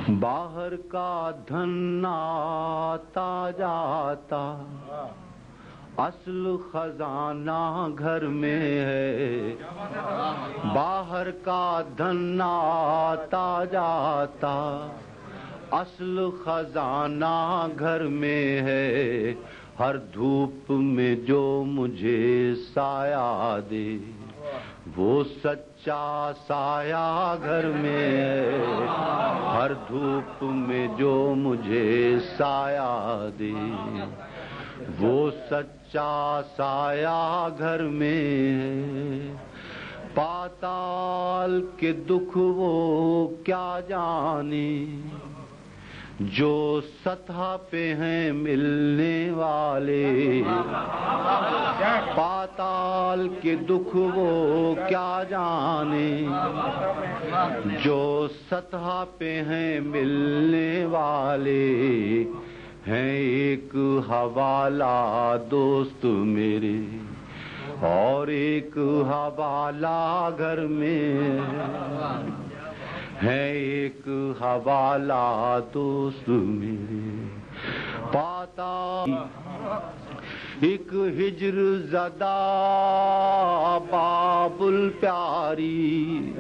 باہر کا دھن آتا جاتا، اصل خزانہ گھر میں ہے۔ باہر کا دھن آتا جاتا، اصل خزانہ گھر میں ہے۔ ہر دھوپ میں جو مجھے سایہ دے، وہ سچا سایہ گھر میں ہے۔ ہر دھوپ میں جو مجھے سایہ دے، وہ سچا سایہ گھر میں ہے۔ پاتال کے دکھ وہ کیا جانے، جو سطح پہ ہیں ملنے والے۔ پاتال کے دکھ وہ کیا جانے، جو سطح پہ ہیں ملنے والے۔ ہیں ایک حوالہ دوست میرے، اور ایک حوالہ گھر میں ہے۔ ایک حوالہ دوست میرے پاتا، ایک ہجر زدہ بابل پیاری،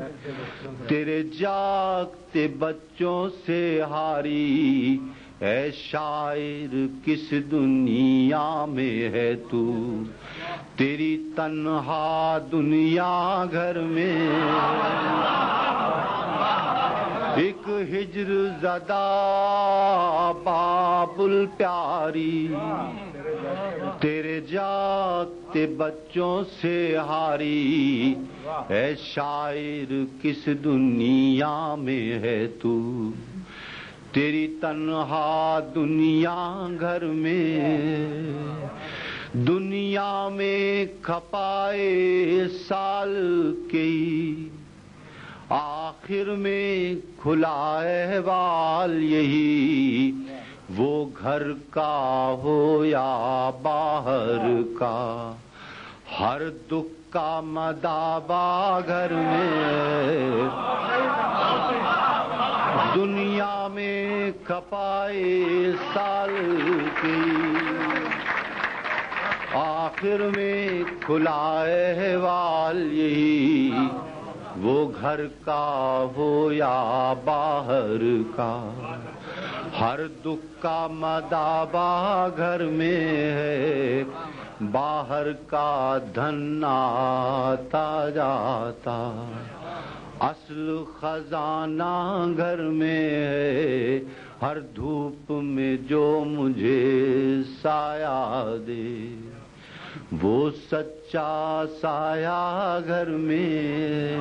تیرے جاگتے بچوں سے ہاری۔ اے شاعر کس دنیا میں ہے تو، تیری تنہا دنیا گھر میں۔ ایک ہجر زدہ بابل پیاری، تیرے جاگتے بچوں سے ہاری۔ اے شاعر کس دنیا میں ہے تو، تیری تنہا دنیا گھر میں۔ دنیا میں کھپائے سال کی، آخر میں کھلا احوال یہی۔ وہ گھر کا ہو یا باہر کا، ہر دکھ کا مداوا گھر میں۔ دنیا میں کھپائے سال کی، آخر میں کھلا احوال یہی۔ وہ گھر کا ہو یا باہر کا، ہر دکھ کا مداوا گھر میں ہے۔ باہر کا دھن آتا جاتا، اصل خزانہ گھر میں ہے۔ ہر دھوپ میں جو مجھے سایہ دے، وہ سچا سایہ گھر میں۔